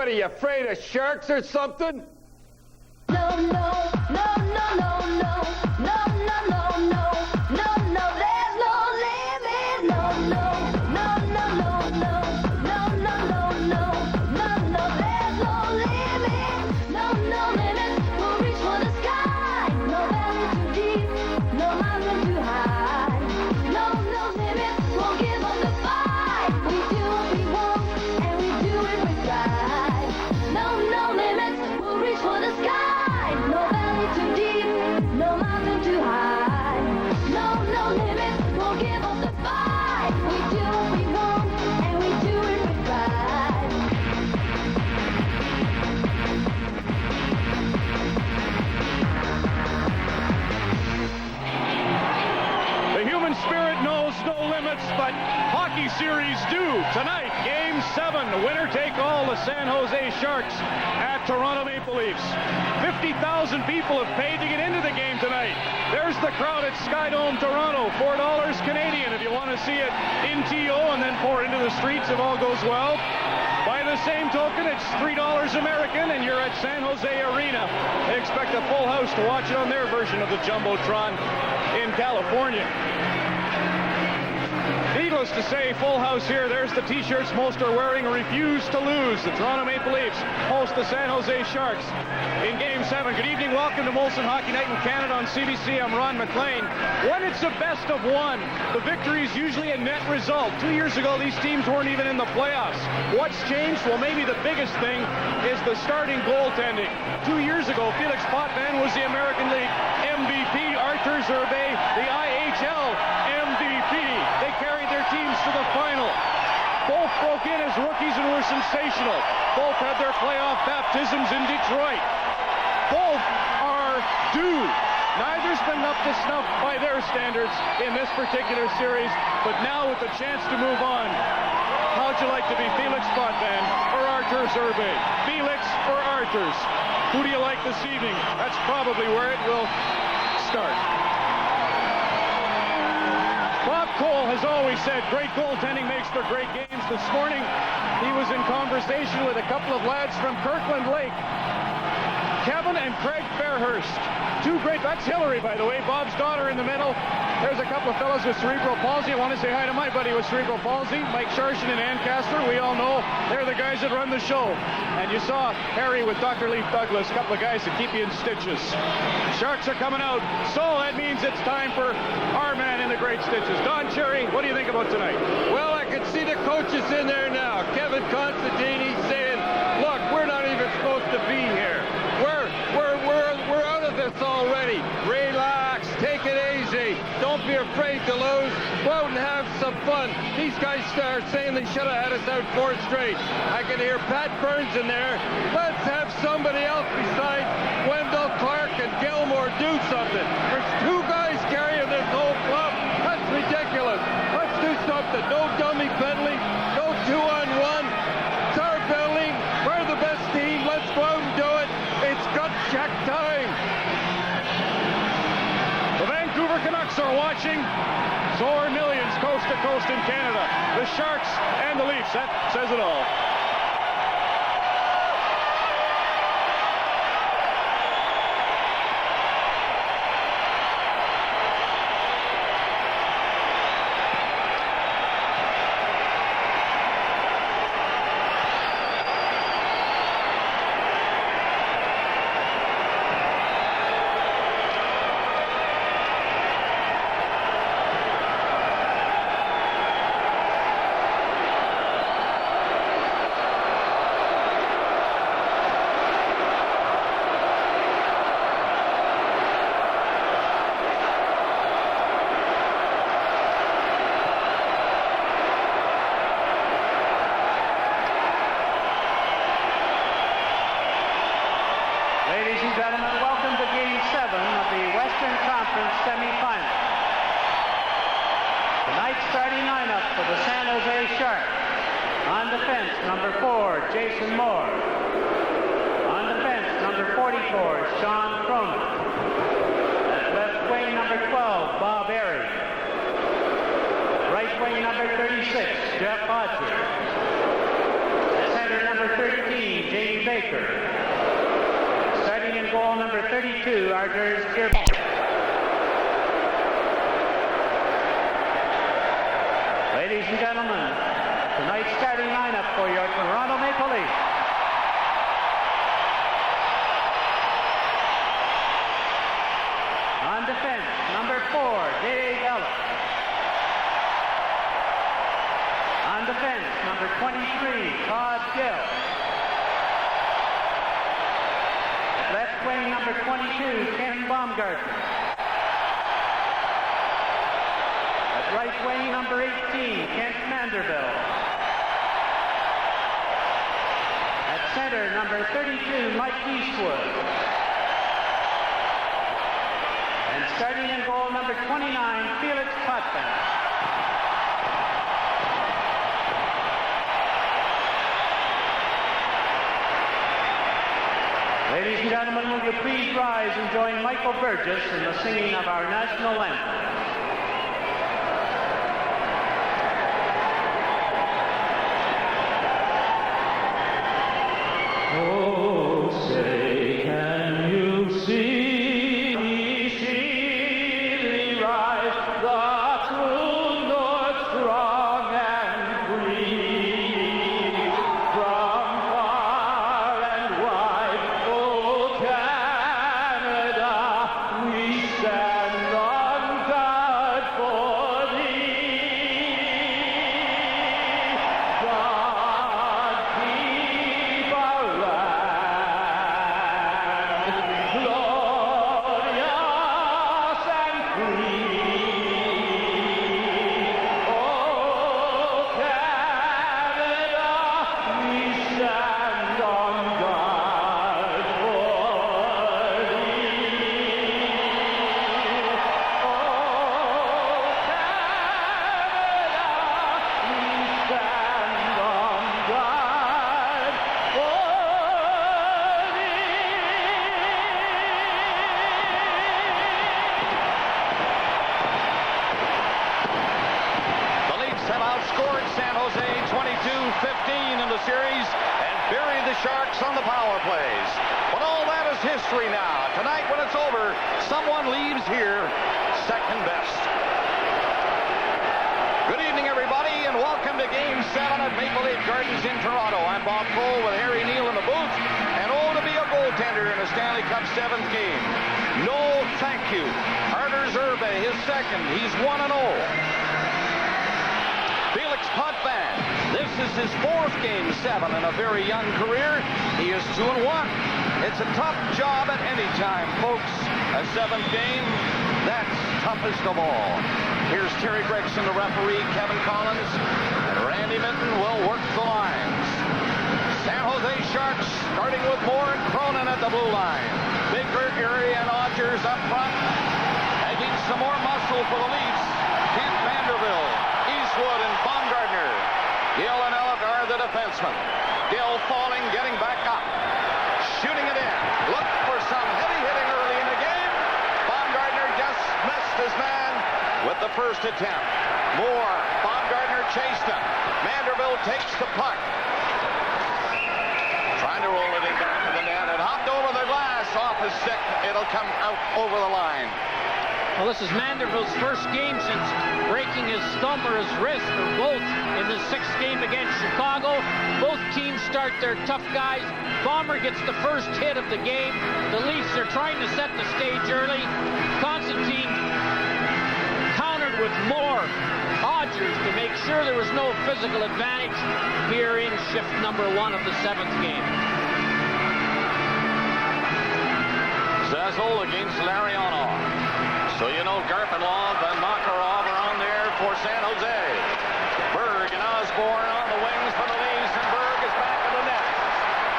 What, are you afraid of sharks or something? No, no, no, no, no, no, no, no, no, no, no, no, there's no limit. No, no, no, no, no, no, no, no, no, no, no, no, there's no limit. No, no limit. We'll reach for the sky. No valley too deep, no mountain too high. No, no limit. We'll give up the fight. We do what we want, and we do it with pride. No, no limits. We'll reach for the sky. No valley too deep, no mountain too high. No, no limits, we'll give up the fight. We do what we want, and we do it with pride. The human spirit knows no limits, but hockey series do. Tonight, Game 7, winner take all, the San Jose Sharks at Toronto Maple Leafs. 50,000 people have paid to get into the game tonight. There's the crowd at Skydome Toronto, $4 Canadian if you want to see it in TO and then pour into the streets if all goes well. By the same token, it's $3 American and you're at San Jose Arena. They expect a full house to watch it on their version of the Jumbotron in California. Needless to say, full house here. There's the t-shirts most are wearing. Refuse to lose. The Toronto Maple Leafs host the San Jose Sharks in Game 7. Good evening. Welcome to Molson Hockey Night in Canada on CBC. I'm Ron McLean. When it's a best of one, the victory is usually a net result. 2 years ago, these teams weren't even in the playoffs. What's changed? Well, maybe the biggest thing is the starting goaltending. 2 years ago, Felix Potvin was the American League MVP. Arthur Zerbe, the IHL MVP. They carried their teams to the final. Both broke in as rookies and were sensational. Both had their playoff baptisms in Detroit. Both are due. Neither's been up to snuff by their standards in this particular series, but now with the chance to move on, how'd you like to be Felix Potvin or Arthur Zerbe? Felix or Arthur's? Who do you like this evening? That's probably where it will start. Bob Cole has always said great goaltending makes for great games. This morning, he was in conversation with a couple of lads from Kirkland Lake. Kevin and Craig Fairhurst. Two great, that's Hillary, by the way, Bob's daughter in the middle. There's a couple of fellows with cerebral palsy. I want to say hi to my buddy with cerebral palsy, Mike Sharshin in Ancaster. We all know they're the guys that run the show. And you saw Harry with Dr. Leif Douglas, a couple of guys that keep you in stitches. Sharks are coming out, so that means it's time for our man in the great stitches. Don Cherry, what do you think about tonight? Well, I can see the coaches in there now. Kevin Constantine, he's saying, look, we're not even supposed to be here. We're out of this already. Relax, take it easy. Don't be afraid to lose. Go out and have some fun. These guys are saying they should have had us out 4 straight. I can hear Pat Burns in there. Let's have somebody else besides Wendell Clark and Gilmore do something. There's 2 guys carrying this whole club. That's ridiculous. Let's do something. No dummy penalty. No 2-on-1. It's our building. We're the best team. Let's go out and do it. It's gut check time. The Vancouver Canucks are watching. So are millions coast to coast in Canada. The Sharks and the Leafs. That says it all. Ladies and gentlemen, welcome to Game 7 of the Western Conference semifinal. Tonight's starting lineup for the San Jose Sharks. On defense, number 4, Jason Moore. On defense, number 44, Sean Cronin. At left wing, number 12, Bob Airy. Right wing, number 36, Jeff Hodges. At center, number 13, Jamie Baker. Starting in goal number 32, Arders Gearbox. Ladies and gentlemen, tonight's starting lineup for your Toronto Maple Leafs. On defense, number 4, Dave Ellis. On defense, number 23, Todd Gill. At left wing, number 22, Ken Baumgartner. At right wing, number 18, Kent Manderville. At center, number 32, Mike Eastwood. And starting in goal, number 29, Felix Potvin. Ladies and gentlemen, will you please rise and join Michael Burgess in the singing of our national anthem. Oh, say, can you see thee rise, the true north strong and free, from far and wide, oh Canada, we stand on guard for thee. God keep our series and buried the Sharks on the power plays. But all that is history now. Tonight, when it's over, someone leaves here second best. Good evening, everybody, and welcome to Game 7 at Maple Leaf Gardens in Toronto. I'm Bob Cole with Harry Neal in the booth, and to be a goaltender in a Stanley Cup 7th game. No, thank you. Arders Irbe, his second. He's 1-0. Felix Potvin, this is his 4th Game 7 in a very young career. He is 2-1. It's a tough job at any time, folks. A 7th game, that's toughest of all. Here's Terry Gregson, the referee, Kevin Collins, and Randy Minton will work the lines. San Jose Sharks starting with Moore and Cronin at the blue line. Baker, Erie, and Odgers up front. Making some more muscle for the Leafs. Keith Vanderbilt, Eastwood, and Baumgartner. Gill and Elliott are the defensemen. Gill falling, getting back up. Shooting it in. Look for some heavy hitting early in the game. Baumgartner just missed his man with the first attempt. Moore, Baumgartner chased him. Vanderbilt takes the puck. Trying to roll it in back to the net. It hopped over the glass off his stick. It'll come out over the line. Well, this is Mandervilt's first game since breaking his thumb or his wrist, or both, in the 6th game against Chicago. Both teams start their tough guys. Bomber gets the first hit of the game. The Leafs are trying to set the stage early. Constantine countered with more Odgers to make sure there was no physical advantage here in shift number 1 of the 7th game. Zazzle against Larionov. So you know Garpenlov and Makarov are on there for San Jose. Berg and Osborne on the wings for the Leafs, and Berg is back in the net.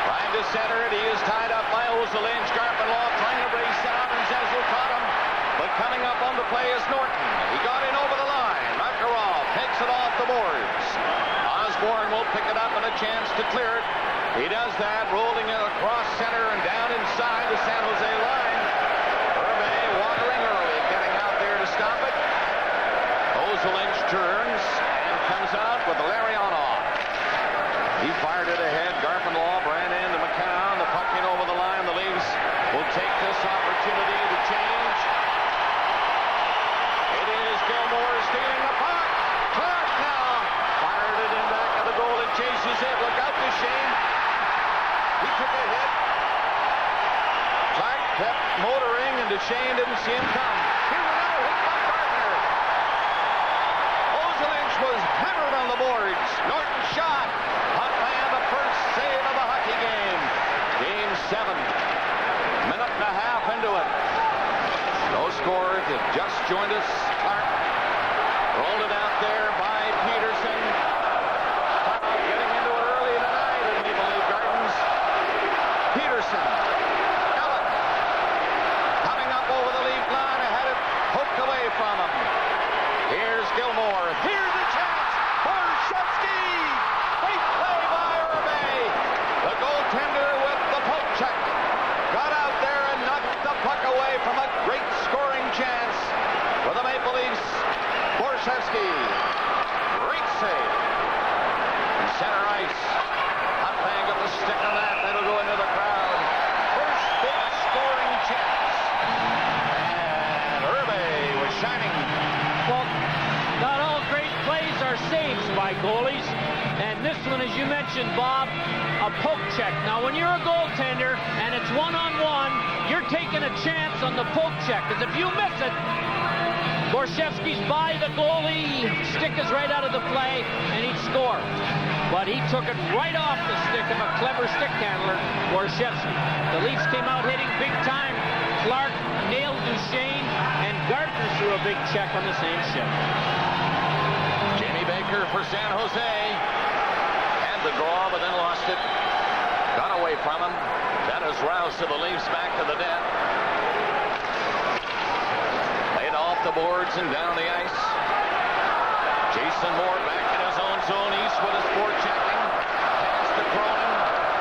Trying to center it, he is tied up by Ozelinch. Garpenlov trying to race out, and Zazzle caught him. But coming up on the play is Norton. He got in over the line. Makarov takes it off the boards. Osborne will pick it up and a chance to clear it. He does that, rolling it across center and down inside the San Jose line. Irbe watering early, getting out there to stop it. Ozelinch turns and comes out with Larionov. He fired it ahead. Garpenlov ran into had just joined us. Clark rolled it out there by Peterson. Getting into it early tonight at Maple Leaf Gardens. Peterson. Allen. Coming up over the lead line. Had it poked away from him. Here's Gilmore. Here's a chance for Shevsky. Great play by Irbe. The goaltender with the poke check. Got out there and knocked the puck away from a great scoring chance for the Maple Leafs. Borshevsky. Great save. In center ice. Hot bang up the stick on that. That'll go into the crowd. First big scoring chance. And Irbe was shining. Well, not all great plays are saves by goalies. And this one, as you mentioned, Bob, a poke check. Now, when you're a goaltender and it's one-on-one, you're taking a chance on the poke check. Because if you miss it, Borshevsky's by the goalie, stick is right out of the play, and he'd score. But he took it right off the stick of a clever stick handler, Borshevsky. The Leafs came out hitting big time. Clark nailed Duchesne, and Gardner threw a big check on the same shift. Jamie Baker for San Jose. Had the draw, but then lost it. Got away from him. That has roused to the Leafs back to the net. Laid off the boards and down the ice. Jason Moore back in his own zone. Eastwood is forechecking. Pass to Cronin.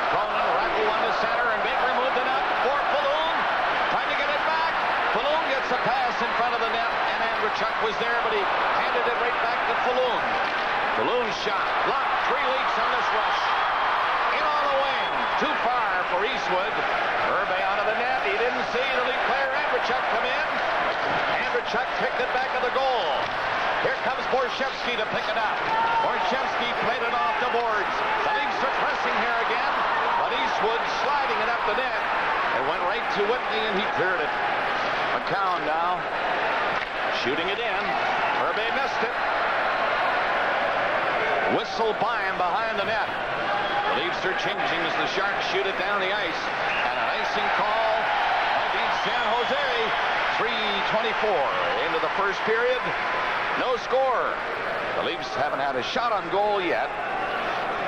Cronin rattle one to center, and Baker moved it up for Falloon. Trying to get it back. Falloon gets a pass in front of the net, and Andrechuk was there, but he handed it right back to Falloon. Falloon's shot blocked. 3 leaks on this rush. In on the wing. Too far for Eastwood. Irbe out of the net. He didn't see the lead player Andrechuk come in. Andrechuk picked it back at the goal. Here comes Borshevsky to pick it up. Borshevsky played it off the boards. The Leafs are pressing here again, but Eastwood sliding it up the net. It went right to Whitney, and he cleared it. McCown now shooting it in. Irbe missed it. Whistle by him behind the net. The Leafs are changing as the Sharks shoot it down the ice. And an icing call against San Jose. 3:24 into the first period. No score. The Leafs haven't had a shot on goal yet.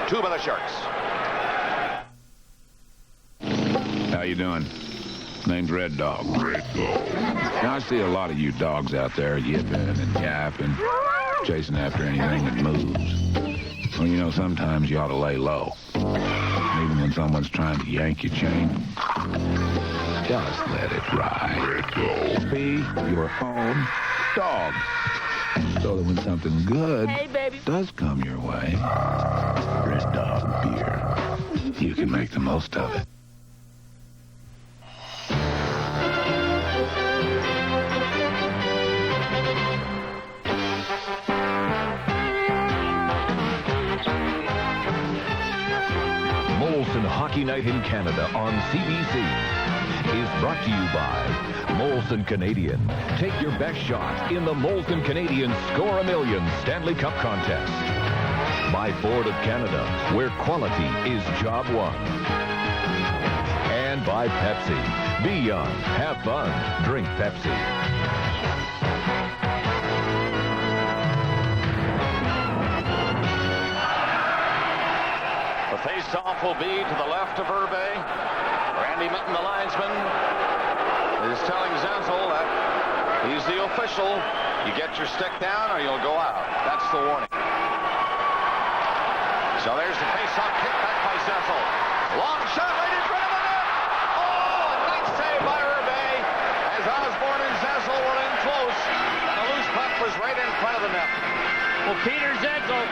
2 by the Sharks. How you doing? Name's Red Dog. Red Dog. Now, I see a lot of you dogs out there yipping and yapping, chasing after anything that moves. Well, you know, sometimes you ought to lay low. Even when someone's trying to yank your chain, just let it ride. Red Dog. Be your own dog. So that when something good does come your way, Red Dog beer, you can make the most of it. Molson Hockey Night in Canada on CBC is brought to you by Molson Canadian. Take your best shot in the Molson Canadian Score a Million Stanley Cup contest. By Ford of Canada, where quality is job one. And by Pepsi. Be young, have fun, drink Pepsi. The face-off will be to the left of Irbe. Randy Mitten, the linesman, is telling Zazzle that he's the official. You get your stick down or you'll go out. That's the warning. So there's the face-off kick back by Zazzle. Long shot right in front of the net. Oh, a nice save by Irbe as Osborne and Zazzle were in close. And the loose puck was right in front of the net. Well, Peter Zazzle,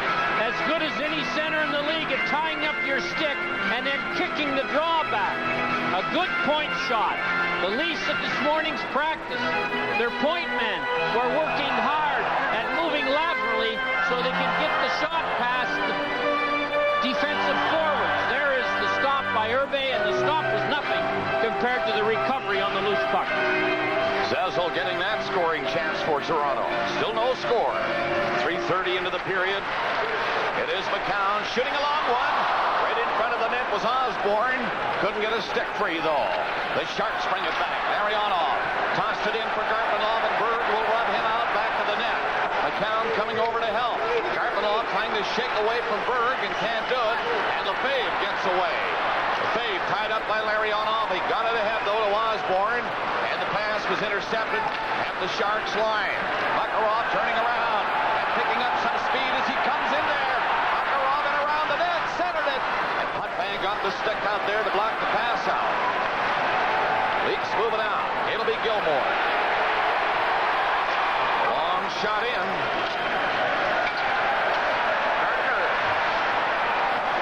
as good as any center in the league at tying up your stick and then kicking the drawback. A good point shot. The Leafs at this morning's practice, their point men were working hard and moving laterally so they can get the shot past the defensive forwards. There is the stop by Irbe, and the stop was nothing compared to the recovery on the loose puck. Zazzle getting that scoring chance for Toronto. Still no score. 3:30 into the period. It is McCown shooting a long one. Right in front of the net was Osborne. Couldn't get a stick free, though. The Sharks bring it back. Larionov tossed it in for Garpenov, and Berg shake away from Berg and can't do it. And Lefebvre gets away. Lefebvre tied up by Larionov. He got it ahead, though, to Osborne. And the pass was intercepted at the Sharks line. Makarov turning around and picking up some speed as he comes in there. Makarov and around the net, centered it. And Potvin got the stick out there to block the pass out. Leaks moving out. It'll be Gilmore. Long shot in. Gardner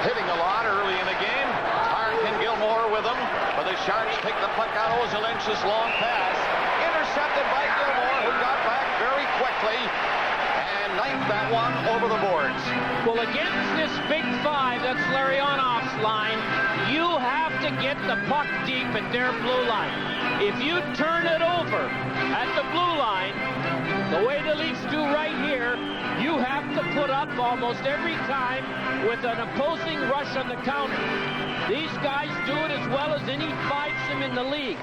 hitting a lot early in the game. Tark and Gilmore with him. But the Sharks pick the puck out. Ozelinch's long pass. Intercepted by Gilmore, who got back very quickly and knifed that one over the boards. Well, against this big five, that's Larionov's line, you have to get the puck deep at their blue line. If you turn it over at the blue line, the way the Leafs do right here, you have to put up almost every time with an opposing rush on the counter. These guys do it as well as any fivesome in the league.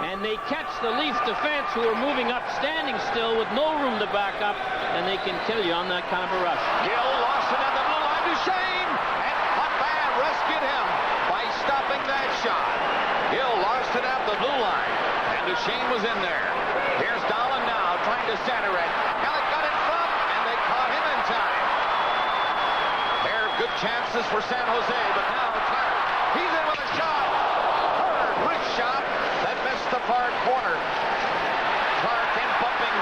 And they catch the Leaf defense, who are moving up standing still with no room to back up, and they can kill you on that kind of a rush. Gill lost it on the blue line. Duchesne, and Potvin rescued him by stopping that shot. Gill lost it at the blue line, and Duchesne was in there. Here's Dahlin now trying to center it. Gallic got in front, and they caught him in time. There are good chances for San Jose, but now Clark, he's in with a shot. Hard wrist shot that missed the far corner. Clark in bumping.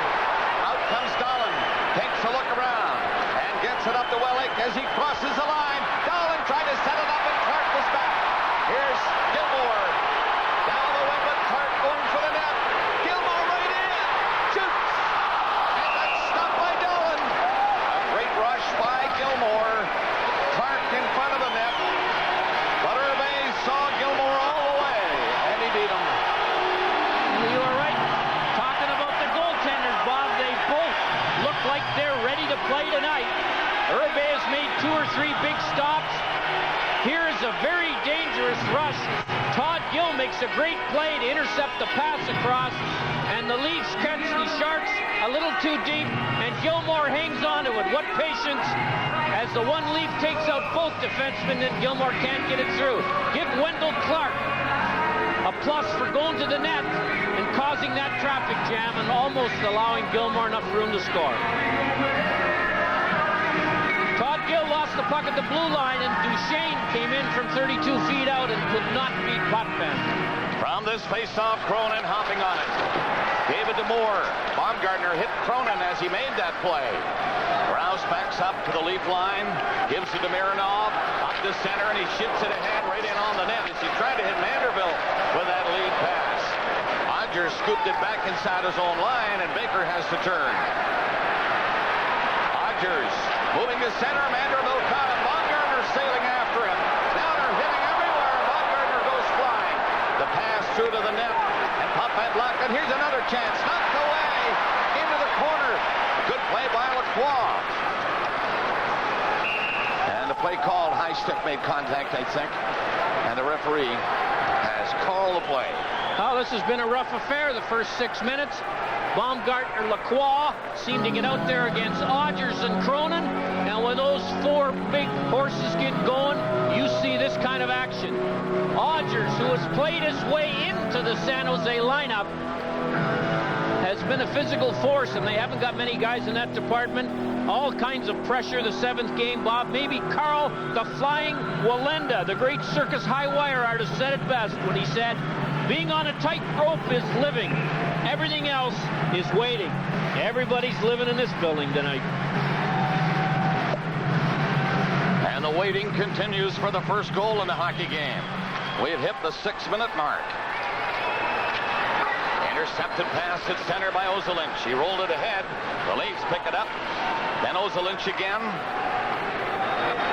Out comes Dahlin. Takes a look around and gets it up to Wellick as he crosses the line. Dahlin tried to set it up, and Clark was back. Here's Gilmore. Down the wing with Clark going for the net. Gilmore right in. Shoots. And that's stopped by Dahlin. A great rush by Gilmore. Clark in front of the net. But Hervé saw Gilmore all the way, and he beat him. You are right. Talking about the goaltenders, Bob, they both look like they're ready to play tonight. Hervé has made 2 or 3 big stops. Here is a very dangerous rush. Todd Gill makes a great play to intercept the pass across, and the Leafs catch the Sharks a little too deep, and Gilmore hangs on to it. What patience as the one Leaf takes out both defensemen, and Gilmore can't get it through. Give Wendell Clark a plus for going to the net and causing that traffic jam and almost allowing Gilmore enough room to score. Todd Gill lost the puck at the blue line, and Duchesne came in from 32 feet out and could not beat Potvin. From this face-off, Cronin hopping on it. Gave it to Moore. Baumgartner hit Cronin as he made that play. Rouse backs up to the Leaf line. Gives it to Mironov. Up to center, and he shifts it ahead right in on the net as he tried to hit Manderville with that lead pass. Odgers scooped it back inside his own line, and Baker has to turn. Odgers moving to center. Manderville caught him. Baumgartner sailing after him. Now they're hitting everywhere. Baumgartner goes flying. The pass through to the net, and Potvin blocked it. Here's another chance. Knocked away into the corner. Good play by Lacroix. And the play called. High stick made contact, I think. And the referee has called the play. Oh, this has been a rough affair the first 6 minutes. Baumgartner, Lacroix seem to get out there against Odgers and Cronin. And when those 4 big horses get going, you see this kind of action. Odgers, who has played his way into the San Jose lineup, has been a physical force, and they haven't got many guys in that department. All kinds of pressure the 7th game, Bob. Maybe Carl, the Flying Wallenda, the great circus high wire artist, said it best when he said, being on a tight rope is living. Everything else is waiting. Everybody's living in this building tonight. And the waiting continues for the first goal in the hockey game. We've hit the 6-minute mark. Intercepted pass at center by Ozelinch. He rolled it ahead. The Leafs pick it up. Then Ozelinch again.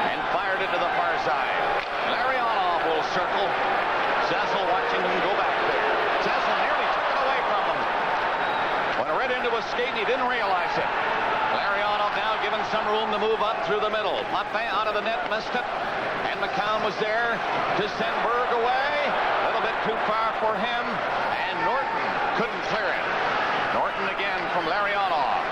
And fired it to the far side. Larionov will circle. Cecil watching him go back there. Cecil nearly took it away from him. Went right into a skate, and he didn't realize it. Larionov now given some room to move up through the middle. Potvin out of the net, missed it. And McCown was there to send Berg away. A little bit too far for him. And Norton couldn't clear it. Norton again from Larionov.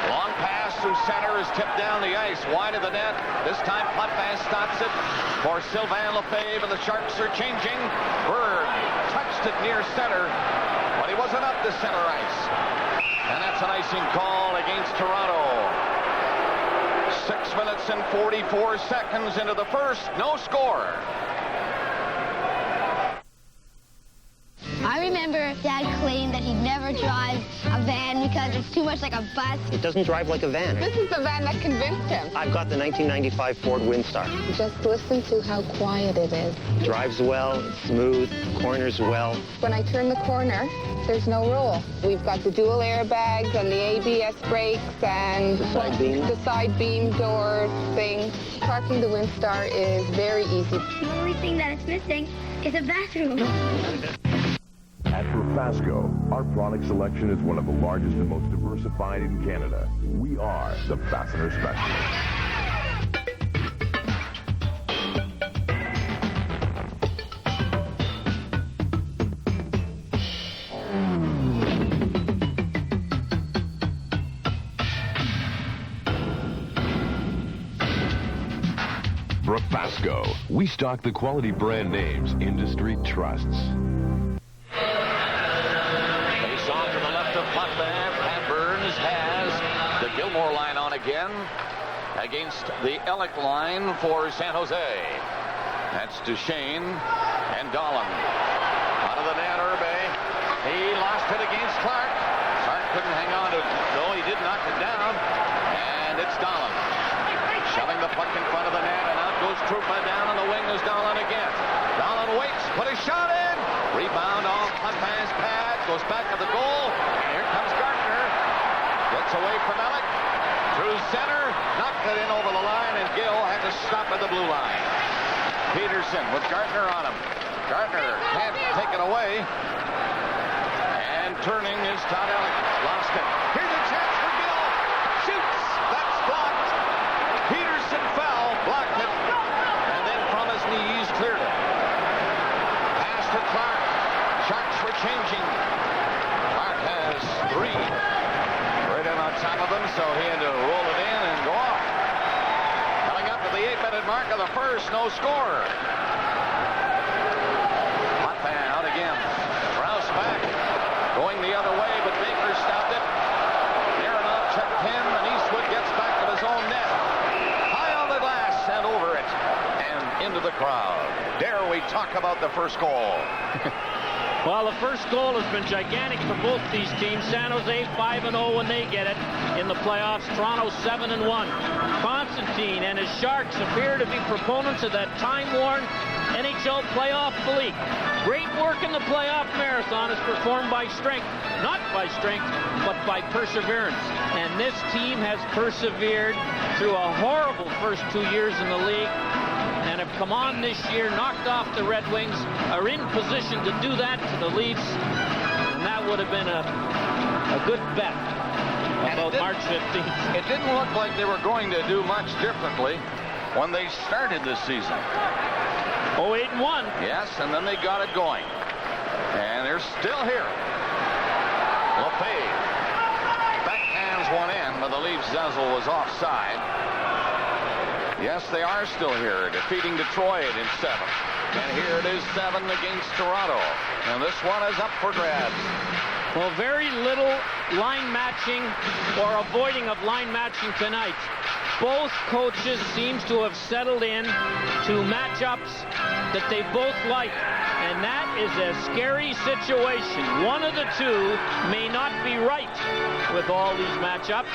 Long pass through center, is tipped down the ice, wide of the net. This time Potvin stops it for Sylvain Lefebvre, and the Sharks are changing. Berg touched it near center, but he wasn't up to center ice. And that's an icing call against Toronto. 6 minutes and 44 seconds into the first, no score. I remember Dad claimed that he'd never drive a van because it's too much like a bus. It doesn't drive like a van. This is the van that convinced him. I've got the 1995 Ford Windstar. Just listen to how quiet it is. Drives well, it's smooth, corners well. When I turn the corner, there's no roll. We've got the dual airbags and the ABS brakes and the side beam door thing. Parking the Windstar is very easy. The only thing that is missing is a bathroom. At Profasco, our product selection is one of the largest and most diversified in Canada. We are the fastener specialists. Profasco. We stock the quality brand names industry trusts. Gilmore line on again against the Ellick line for San Jose. That's Duchesne and Dolan. Out of the net, Irbe. He lost it against Clark. Clark couldn't hang on to it. No, he did knock it down. And it's Dolan. Shoving the puck in front of the net, and out goes Trupa. Down on the wing is Dolan again. Dolan waits, put a shot in. Rebound off Putman's pad. Goes back to the goal. And here comes Gartner. Gets away from Ellick. Through center, knocked it in over the line, and Gill had to stop at the blue line. Peterson with Gartner on him. Gartner can't take it away. And turning is Todd Ellick. Lost it. Here's a chance for Gill. Shoots. That's blocked. Peterson fell, blocked it, and then from his knees cleared it. Pass to Clark. Sharks were changing. Clark has 3. Right in on top of him, so he had to roll it in and go off. Coming up to the 8-minute mark of the first, no score. Potvin out again. Rouse back. Going the other way, but Baker stopped it. Aronoff checked him, and Eastwood gets back to his own net. High on the glass and over it. And into the crowd. Dare we talk about the first goal? Well, the first goal has been gigantic for both these teams. San Jose 5-0 when they get it in the playoffs. Toronto 7-1. Constantine and his Sharks appear to be proponents of that time-worn NHL playoff belief. Great work in the playoff marathon is performed by strength. Not by strength, but by perseverance. And this team has persevered through a horrible first 2 years in the league, and have come on this year, knocked off the Red Wings, are in position to do that to the Leafs, and that would have been a good bet about March 15th. It didn't look like they were going to do much differently when they started this season. 8-1. Yes, and then they got it going. And they're still here. Lefebvre backhands one in, but the Leafs Zezel was offside. Yes, they are still here, defeating Detroit in 7. And here it is 7 against Toronto. And this one is up for grabs. Well, very little line matching or avoiding of line matching tonight. Both coaches seems to have settled in to matchups that they both like. And that is a scary situation. One of the two may not be right with all these matchups,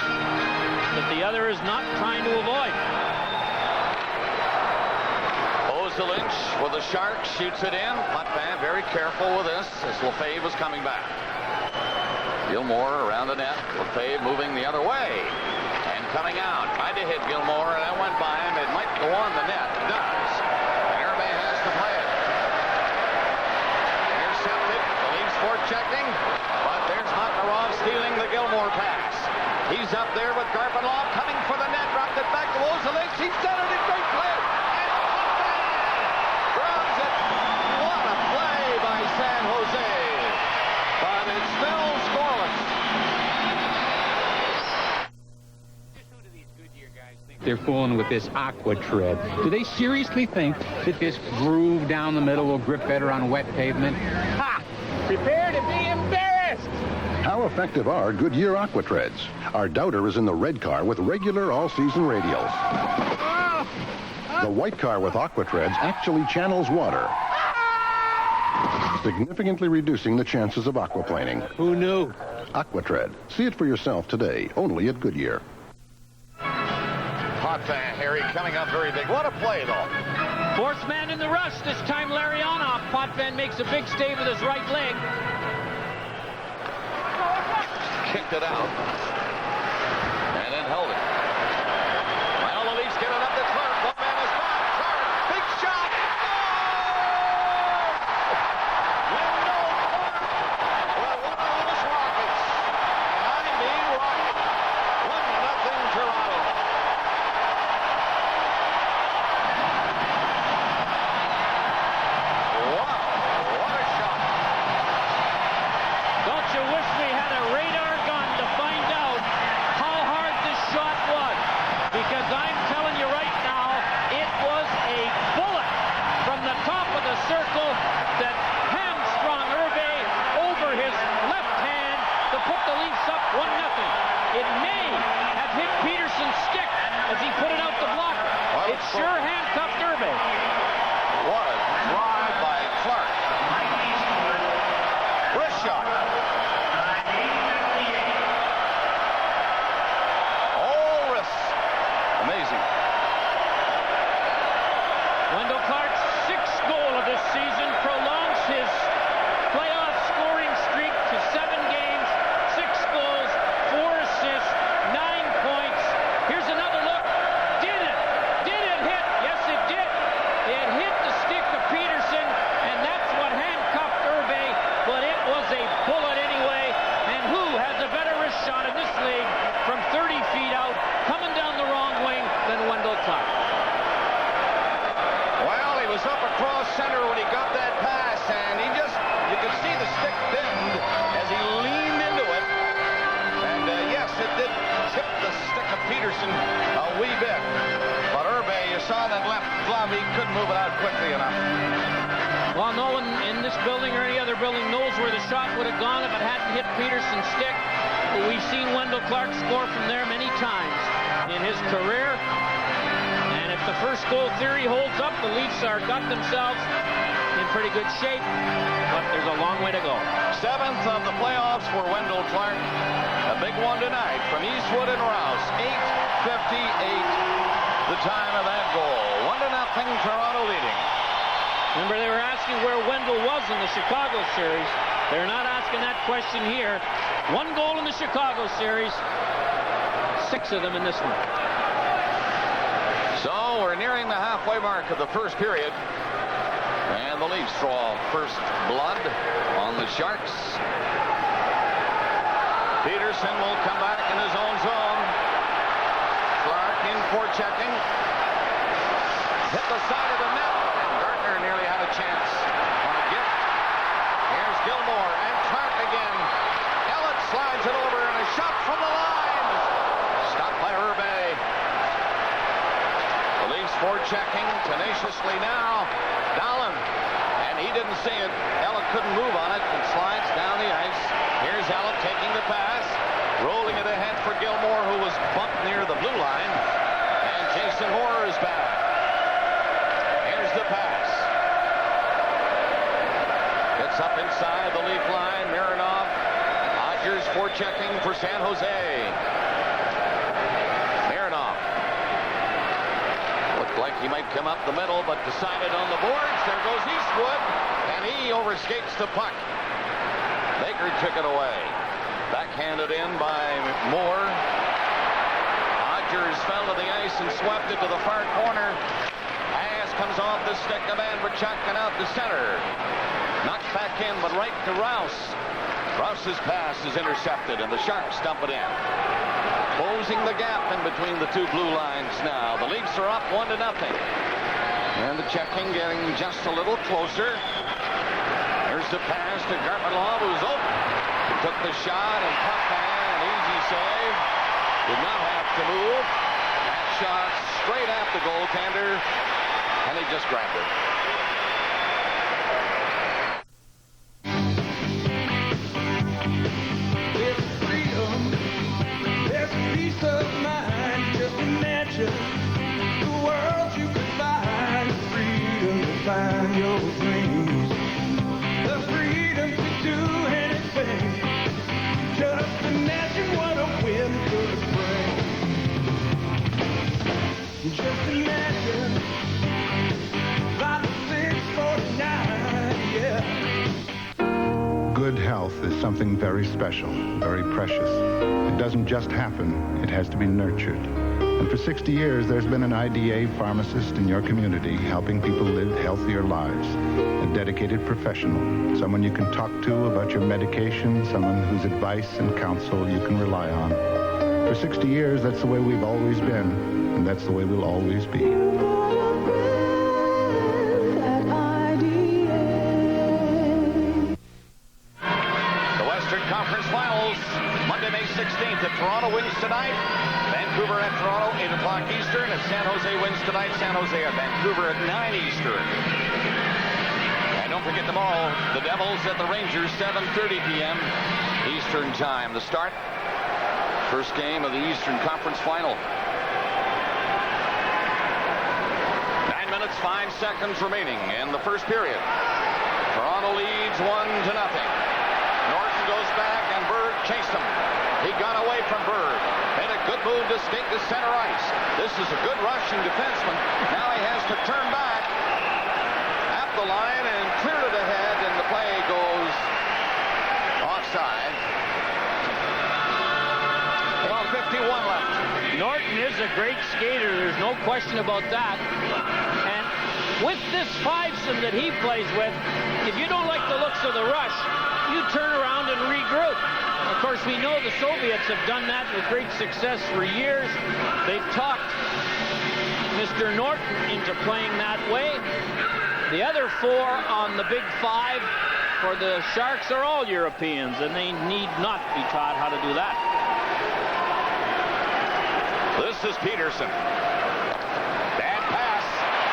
but the other is not trying to avoid. Lynch with the Sharks shoots it in. Potvin very careful with this as Lefebvre was coming back. Gilmore around the net. Lefebvre moving the other way and coming out. Tried to hit Gilmore, and that went by him. It might go on the net. It does. And Irbe has to play it. Intercepted. The Leafs forechecking, but there's Makarov stealing the Gilmore pass. He's up there with Garpenlov coming for the net. Dropped it back to Ozelich. He centered it. Great play. San Jose, but it's still scoreless. they're fooling with this Aqua Tread. Do they seriously think that this groove down the middle will grip better on wet pavement? Ha! Prepare to be embarrassed! How effective are Goodyear Aqua Treads? Our doubter is in the red car with regular all-season radials. The white car with Aqua Treads actually channels water, significantly reducing the chances of aquaplaning. Who knew? Aqua Tread. See it for yourself today, only at Goodyear. Potvin, Harry, coming up very big. What a play, though. Fourth man in the rush. This time Larionov. Potvin makes a big stay with his right leg. Kicked it out. And then held it. Well, the Leafs get it up to Clark. One man is back. Clark, big shot. Wendell Clark with one of those rockets. And I mean rocket. 1-0 Toronto. Wow, what a shot. Don't you wish we had a radar gun to find out how hard this shot was? Because I'm telling you right now, it was a bullet from the top of the circle that hamstrung Hervé over his left hand to put the Leafs up 1-0. It may have hit Peterson's stick as he put it out to block it. Well, it sure handcuffed Hervé. What a drive by Clark. Wrist shot. All wrists. Amazing. Wendell Clark's sixth goal of this season prolongs his playoff scoring streak to 7 games, 6 goals, 4 assists, 9 points. Here's another look. Did it? Did it hit? Yes, it did. It hit the stick of Peterson, and that's what handcuffed Hervé, but it was a bullet anyway. And who has a better wrist shot in this league from 30 feet out, coming down the wrong wing than Wendell Clark? Well, he was up across center when he got that pass, and you could see the stick bend as he leaned into it. And yes, it did tip the stick of Peterson a wee bit. But Hervé, you saw that left glove, he couldn't move it out quickly enough. Well, no one in this building or any other building knows where the shot would have gone if it hadn't hit Peterson's stick. But we've seen Wendell Clark score from there many times in his career. And if the first goal theory holds up, the Leafs got themselves in pretty good shape. But there's a long way to go. 7th of the playoffs for Wendell Clark. A big one tonight from Eastwood and Rouse. 8:58 the time of that goal. 1-0 Toronto leading. Remember, they were asking where Wendell was in the Chicago series. They're not asking that question here. 1 goal in the Chicago series, 6 of them in this one. So we're nearing the halfway mark of the first period. And the Leafs draw first blood on the Sharks. Peterson will come back in his own zone. Clark in for checking. Hit the side of the net. Gardner nearly had a chance on a gift. Here's Gilmore and Clark again. Ellett slides it over and a shot from the line. Stopped by Hervé. The Leafs forechecking tenaciously now. Dahlen. And he didn't see it. Ellett couldn't move on it and slides down the ice. Here's Ellett taking the pass. Rolling it ahead for Gilmore, who was bumped near the blue line. And Jason Moore is back. Here's the pass. Gets up inside the Leaf line. Mironov. Odgers forechecking for San Jose. Mironov. Looked like he might come up the middle, but decided on the boards. There goes Eastwood, and he overskates the puck. Baker took it away. Backhanded in by Moore. Odgers fell to the ice and swept it to the far corner. Pass comes off the stick of Andrechuk and out to center. Knocked back in, but right to Rouse. Rouse's pass is intercepted, and the Sharks dump it in. Closing the gap in between the two blue lines now. The Leafs are up 1-0. And the checking getting just a little closer. There's the pass to Garpenlov, who's open. Took the shot and Potvin, an easy save. Did not have to move. That shot straight at the goaltender, and he just grabbed it. Find your dreams, the freedom to do anything. Just imagine what a win could bring. Just imagine, like 649, yeah. Good health is something very special, very precious. It doesn't just happen, it has to be nurtured. And for 60 years, there's been an IDA pharmacist in your community helping people live healthier lives. A dedicated professional, someone you can talk to about your medication, someone whose advice and counsel you can rely on. For 60 years, that's the way we've always been, and that's the way we'll always be. The Western Conference Finals, Monday, May 16th. If Toronto wins tonight, Vancouver at Toronto, 8 o'clock Eastern. If San Jose wins tonight, San Jose at Vancouver at 9 Eastern. And don't forget tomorrow, the Devils at the Rangers, 7:30 p.m. Eastern time. The start, first game of the Eastern Conference Final. 9 minutes, 5 seconds remaining in the first period. Toronto leads 1-0. Norton goes back, and Bird chased him. He got away from Bird. Made a good move to skate to center ice. This is a good rushing defenseman. Now he has to turn back at the line and clear it ahead, and the play goes offside. About 51 left. Norton is a great skater. There's no question about that. And with this fivesome that he plays with, if you don't like the looks of the rush, you turn around and regroup. Of course, we know the Soviets have done that with great success for years. They've talked Mr. Norton into playing that way. The other four on the Big Five for the Sharks are all Europeans, and they need not be taught how to do that. This is Peterson. Bad pass.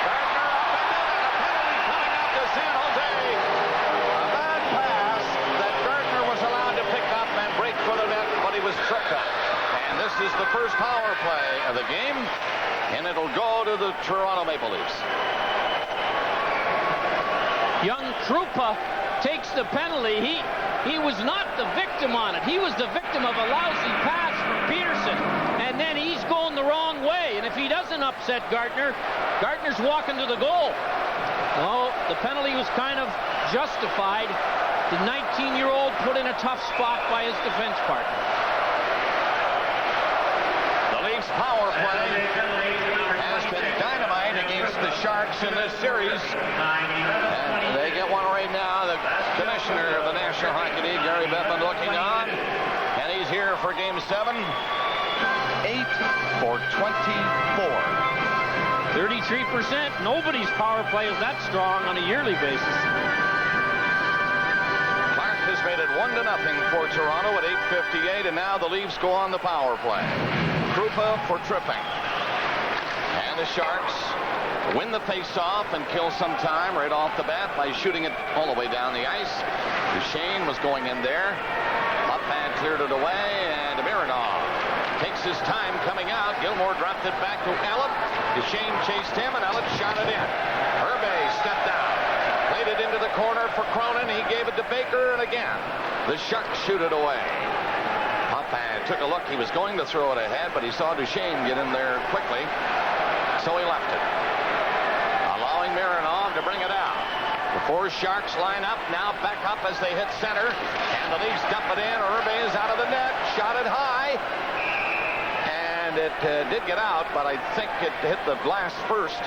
Gardner up and in, and a penalty coming up to San Jose. A bad pass that Gardner was allowed to pick up and break for the net, but he was tripped up. And this is the first power play of the game, and it'll go to the Toronto Maple Leafs. Young Krupa takes the penalty. He was not the victim on it. He was the victim of a lousy pass from Peterson. And then he's going the wrong way. And if he doesn't upset Gardner, Gardner's walking to the goal. Oh, the penalty was kind of justified. The 19-year-old put in a tough spot by his defense partner. The Leafs power play has been dynamite against the Sharks in this series. And they get one right now. The commissioner of the National Hockey League, Gary Bettman, looking on. And he's here for Game 7. 8 for 24. 33%. Nobody's power play is that strong on a yearly basis. Clark has made it 1-0 for Toronto at 8:58, and now the Leafs go on the power play. Krupa for tripping. And the Sharks win the face-off and kill some time right off the bat by shooting it all the way down the ice. Duchesne was going in there. Up and cleared it away, and Mironov takes his time coming out. Gilmore dropped it back to Ellett. Duchesne chased him, and Ellett shot it in. Herbe stepped down. Played it into the corner for Cronin. He gave it to Baker, and again, the Sharks shoot it away. Potvin took a look. He was going to throw it ahead, but he saw Duchesne get in there quickly, so he left it, allowing Mironov to bring it out. The four Sharks line up, now back up as they hit center, and the Leafs dump it in. Herbe is out of the net, shot it high, and it did get out, but I think it hit the glass first.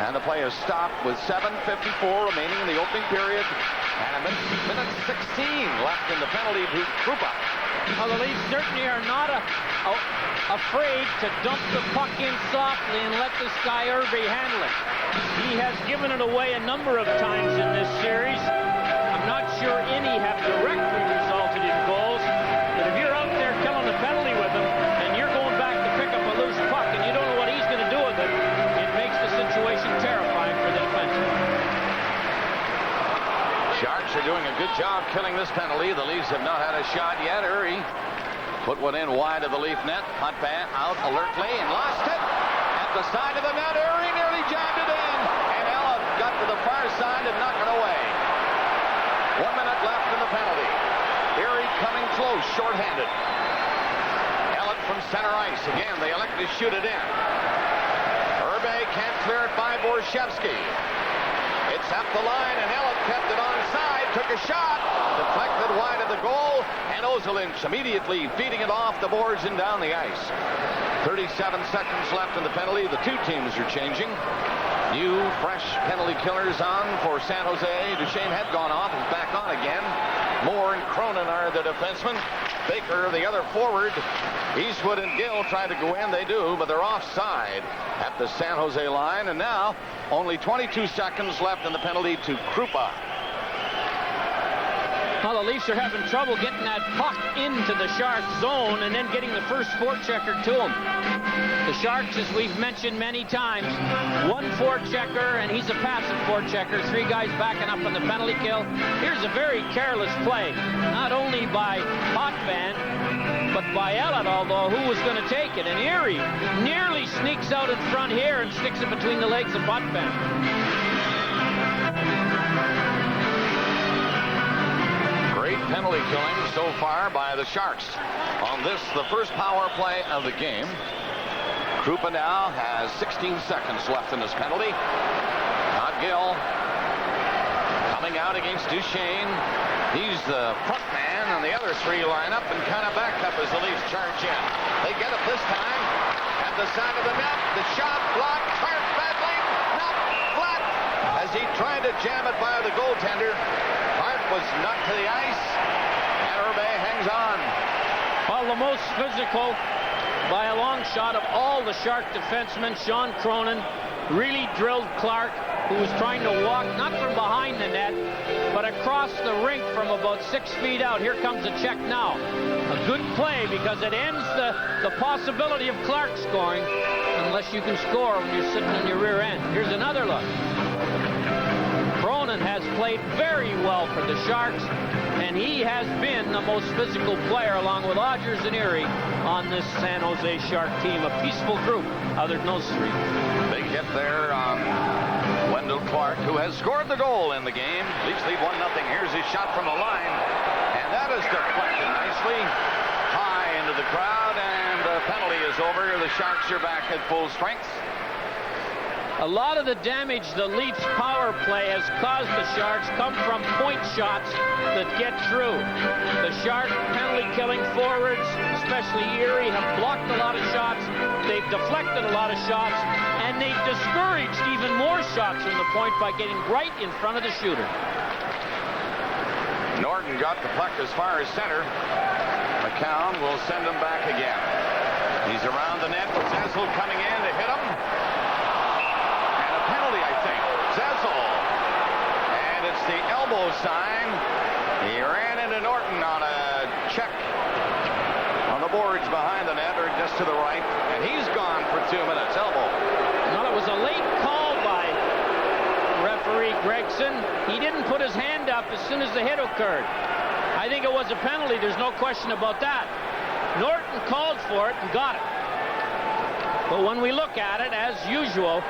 And the play is stopped with 7:54 remaining in the opening period. And a minute 16 left in the penalty to Krupa. Well, the Leafs certainly are not afraid to dump the puck in softly and let this guy Herbe handle it. He has given it away a number of times in this series. I'm not sure any have directly resulted in goals, but if you're out there killing the penalty with him and you're going back to pick up a loose puck and you don't know what he's going job killing this penalty. The Leafs have not had a shot yet. Erie put one in wide of the Leaf net. Potvin out alertly and lost it. At the side of the net, Erie nearly jammed it in. And Ella got to the far side and knocked it away. 1 minute left in the penalty. Erie coming close, shorthanded. Ellett from center ice. Again, they elect to shoot it in. Herbe can't clear it by Borshevsky. It's up the line, and Ellett kept it onside, took a shot, deflected wide of the goal, and Ozolinsh immediately feeding it off the boards and down the ice. 37 seconds left in the penalty. The two teams are changing. New, fresh penalty killers on for San Jose. Duchesne had gone off, is back on again. Moore and Cronin are the defensemen. Baker, the other forward. Eastwood and Gill try to go in. They do, but they're offside at the San Jose line. And now, only 22 seconds left in the penalty to Krupa. Well, the Leafs are having trouble getting that puck into the Sharks zone and then getting the first forechecker to them. The Sharks, as we've mentioned many times, one forechecker, and he's a passive forechecker. Three guys backing up on the penalty kill. Here's a very careless play, not only by Potvin, but by Ellett, although who was going to take it? And Erie nearly sneaks out in front here and sticks it between the legs of Potvin. Great penalty killing so far by the Sharks on this, the first power play of the game. Krupa now has 16 seconds left in this penalty. Todd Gill coming out against Duchesne. He's the front man, and the other three line up and kind of back up as the Leafs charge in. They get it this time at the side of the net. The shot blocked. Hart battling, knocked flat as he tried to jam it by the goaltender. Hart was knocked to the ice, and Herbe hangs on. Well, the most physical by a long shot of all the Shark defensemen, Sean Cronin, really drilled Clark, who was trying to walk, not from behind the net, but across the rink from about 6 feet out. Here comes a check now. A good play because it ends the possibility of Clark scoring, unless you can score when you're sitting in your rear end. Here's another look. Cronin has played very well for the Sharks, and he has been the most physical player, along with Rogers and Erie, on this San Jose Shark team. A peaceful group, other than those three. Big hit there on Wendell Clark, who has scored the goal in the game. Leafs lead 1-0. Here's his shot from the line, and that is deflected nicely high into the crowd, and the penalty is over. The Sharks are back at full strength. A lot of the damage the Leafs power play has caused the Sharks come from point shots that get through. The Shark penalty killing forwards, especially Erie, have blocked a lot of shots. They've deflected a lot of shots, and they've discouraged even more shots from the point by getting right in front of the shooter. Norton got the puck as far as center. McCown will send him back again. He's around the net with Zezel coming in to hit him. Penalty, I think. Zezel. And it's the elbow sign. He ran into Norton on a check on the boards behind the net, or just to the right, and he's gone for 2 minutes. Elbow. Well, it was a late call by referee Gregson. He didn't put his hand up as soon as the hit occurred. I think it was a penalty. There's no question about that. Norton called for it and got it. But when we look at it, as usual,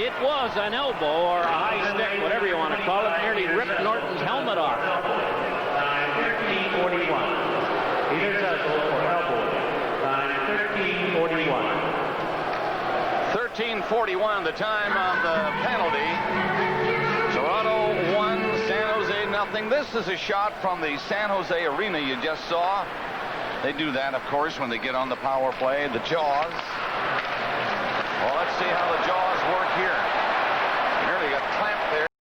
it was an elbow or a high stick, whatever you want to call it, nearly ripped Norton's helmet off. 13:41. Peter Zezel for elbow. Time 13:41. 13:41, the time on the penalty. Toronto 1, San Jose 0. This is a shot from the San Jose arena you just saw. They do that, of course, when they get on the power play. The Jaws. Well, let's see how the Jaws work here.